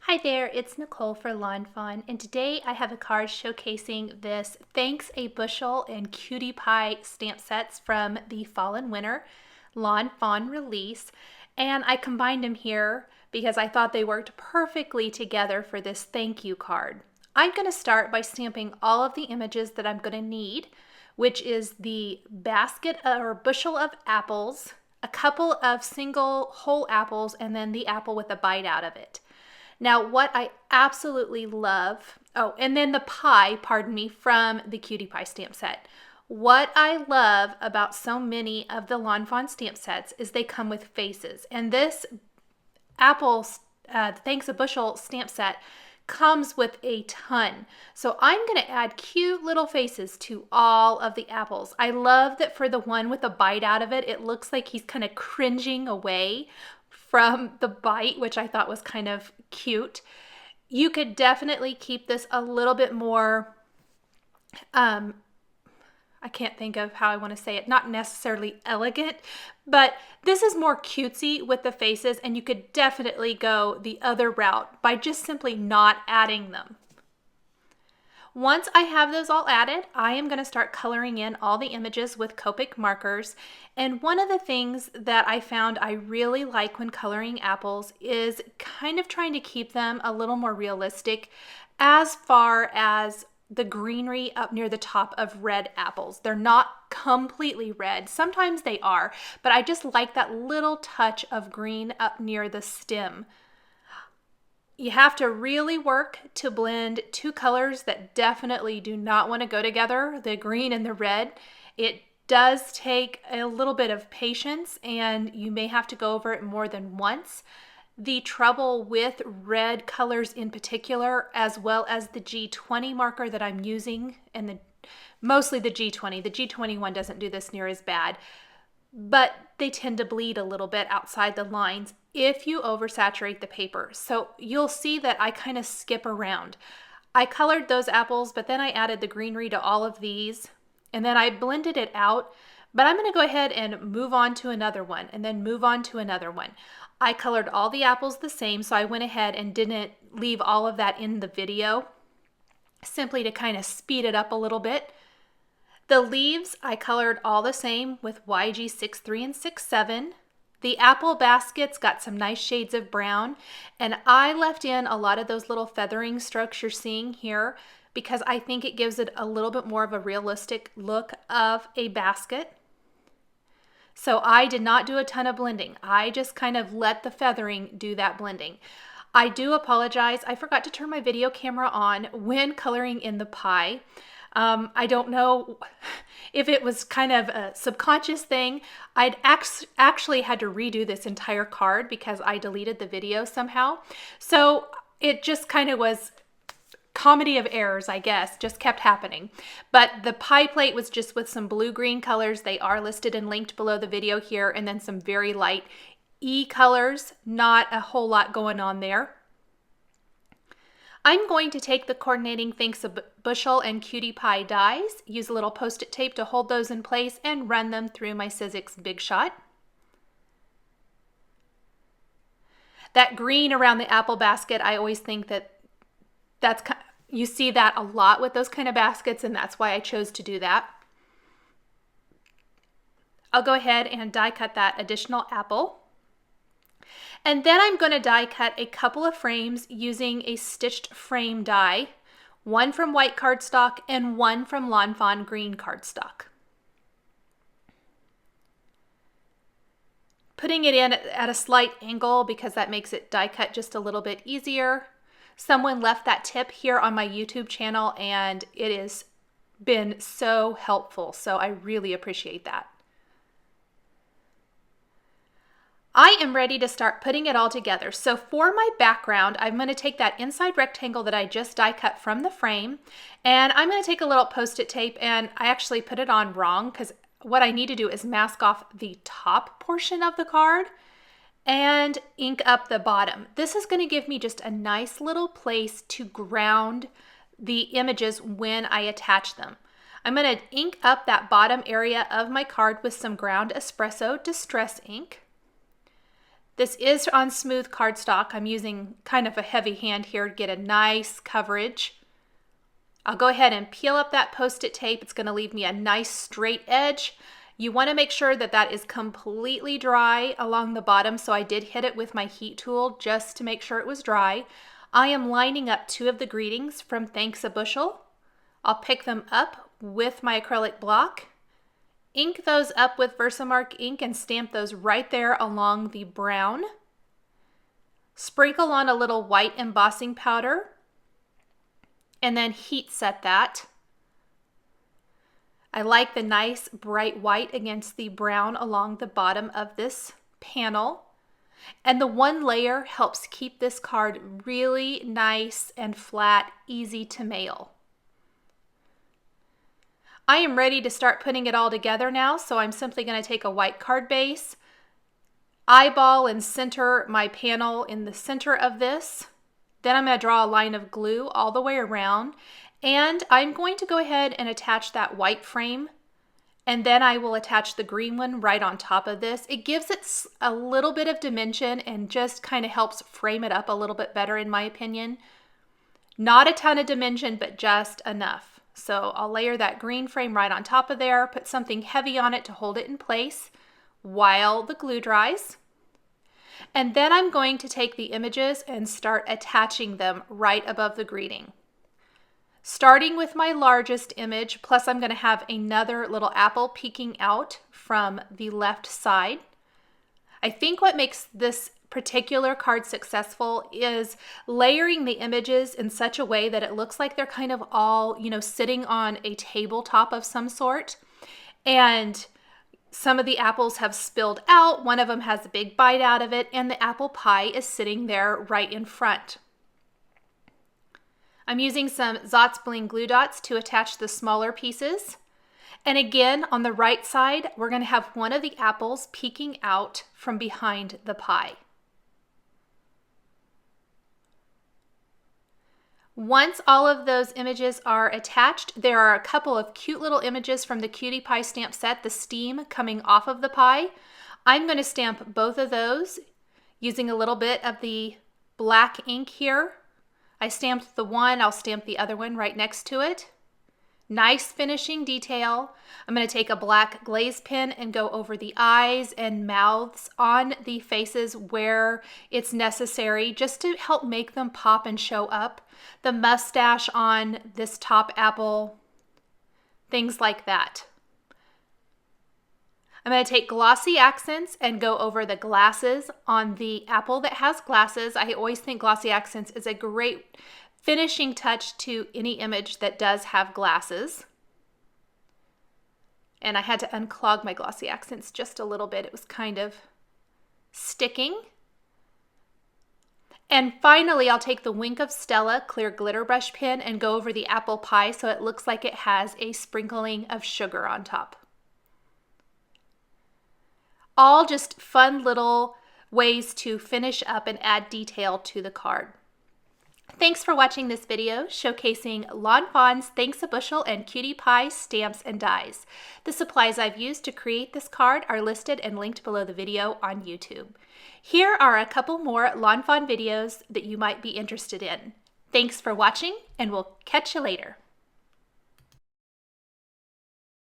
Hi there, it's Nicole for Lawn Fawn, and today I have a card showcasing this Thanks a Bushel and Cutie Pie stamp sets from the Fall and Winter Lawn Fawn release, and I combined them here because I thought they worked perfectly together for this thank you card. I'm going to start by stamping all of the images that I'm going to need, which is the basket or bushel of apples, a couple of single whole apples, and then the apple with a bite out of it. Now, what I absolutely love, and then the pie, pardon me, from the Cutie Pie stamp set. What I love about so many of the Lawn Fawn stamp sets is they come with faces. And this apple, Thanks a Bushel stamp set comes with a ton. So I'm going to add cute little faces to all of the apples. I love that for the one with a bite out of it, it looks like he's kind of cringing away from the bite, which I thought was kind of cute. You could definitely keep this a little bit more, I can't think of how I want to say it, not necessarily elegant, but this is more cutesy with the faces, and you could definitely go the other route by just simply not adding them. Once I have those all added, I am going to start coloring in all the images with Copic markers. And one of the things that I found I really like when coloring apples is kind of trying to keep them a little more realistic as far as the greenery up near the top of red apples. They're not completely red. Sometimes they are, but I just like that little touch of green up near the stem. You have to really work to blend two colors that definitely do not want to go together, the green and the red. It does take a little bit of patience, and you may have to go over it more than once. The trouble with red colors in particular, as well as the G20 marker that I'm using, and mostly the G20. The G21 doesn't do this near as bad, but they tend to bleed a little bit outside the lines if you oversaturate the paper. So you'll see that I kind of skip around. I colored those apples, but then I added the greenery to all of these, and then I blended it out. But I'm going to go ahead and move on to another one, and then move on to another one. I colored all the apples the same, so I went ahead and didn't leave all of that in the video, simply to kind of speed it up a little bit. The leaves, I colored all the same with YG 63 and 67. The apple baskets got some nice shades of brown, and I left in a lot of those little feathering strokes you're seeing here because I think it gives it a little bit more of a realistic look of a basket. So I did not do a ton of blending. I just kind of let the feathering do that blending. I do apologize. I forgot to turn my video camera on when coloring in the pie. I don't know if it was kind of a subconscious thing. I'd actually had to redo this entire card because I deleted the video somehow. So it just kind of was comedy of errors, I guess, just kept happening. But the pie plate was just with some blue-green colors. They are listed and linked below the video here, and then some very light E colors, not a whole lot going on there. I'm going to take the coordinating Thanks a Bushel and Cutie Pie dies, use a little Post-it tape to hold those in place, and run them through my Sizzix Big Shot. That green around the apple basket, I always think that's you see that a lot with those kind of baskets, and that's why I chose to do that. I'll go ahead and die cut that additional apple. And then I'm going to die cut a couple of frames using a stitched frame die, one from white cardstock and one from Lawn Fawn green cardstock. Putting it in at a slight angle because that makes it die cut just a little bit easier. Someone left that tip here on my YouTube channel, and it has been so helpful, so I really appreciate that. I am ready to start putting it all together. So for my background, I'm going to take that inside rectangle that I just die cut from the frame, and I'm going to take a little Post-it tape, and I actually put it on wrong because what I need to do is mask off the top portion of the card and ink up the bottom. This is going to give me just a nice little place to ground the images when I attach them. I'm going to ink up that bottom area of my card with some ground espresso distress ink. This is on smooth cardstock. I'm using kind of a heavy hand here to get a nice coverage. I'll go ahead and peel up that Post-it tape. It's going to leave me a nice straight edge. You want to make sure that that is completely dry along the bottom, so I did hit it with my heat tool just to make sure it was dry. I am lining up 2 of the greetings from Thanks a Bushel. I'll pick them up with my acrylic block, ink those up with Versamark ink and stamp those right there along the brown. Sprinkle on a little white embossing powder and then heat set that. I like the nice bright white against the brown along the bottom of this panel. And the one layer helps keep this card really nice and flat, easy to mail. I am ready to start putting it all together now, so I'm simply going to take a white card base, eyeball and center my panel in the center of this. Then I'm going to draw a line of glue all the way around, and I'm going to go ahead and attach that white frame, and then I will attach the green one right on top of this. It gives it a little bit of dimension and just kind of helps frame it up a little bit better in my opinion. Not a ton of dimension, but just enough. So I'll layer that green frame right on top of there, put something heavy on it to hold it in place while the glue dries. And then I'm going to take the images and start attaching them right above the greeting. Starting with my largest image, plus I'm going to have another little apple peeking out from the left side. I think what makes this particular card successful is layering the images in such a way that it looks like they're kind of all, sitting on a tabletop of some sort. And some of the apples have spilled out, one of them has a big bite out of it, and the apple pie is sitting there right in front. I'm using some Zotz Bling glue dots to attach the smaller pieces. And again, on the right side, we're going to have one of the apples peeking out from behind the pie. Once all of those images are attached, there are a couple of cute little images from the Cutie Pie stamp set, the steam coming off of the pie. I'm going to stamp both of those using a little bit of the black ink here. I stamped the one, I'll stamp the other one right next to it. Nice finishing detail. I'm going to take a black glaze pen and go over the eyes and mouths on the faces where it's necessary, just to help make them pop and show up. The mustache on this top apple, things like that. I'm going to take glossy accents and go over the glasses on the apple that has glasses. I always think glossy accents is a great finishing touch to any image that does have glasses. And I had to unclog my glossy accents just a little bit. It was kind of sticking. And finally, I'll take the Wink of Stella clear glitter brush pen and go over the apple pie so it looks like it has a sprinkling of sugar on top. All just fun little ways to finish up and add detail to the card. Thanks for watching this video showcasing Lawn Fawn's Thanks a Bushel and Cutie Pie stamps and dies. The supplies I've used to create this card are listed and linked below the video on YouTube. Here are a couple more Lawn Fawn videos that you might be interested in. Thanks for watching, and we'll catch you later.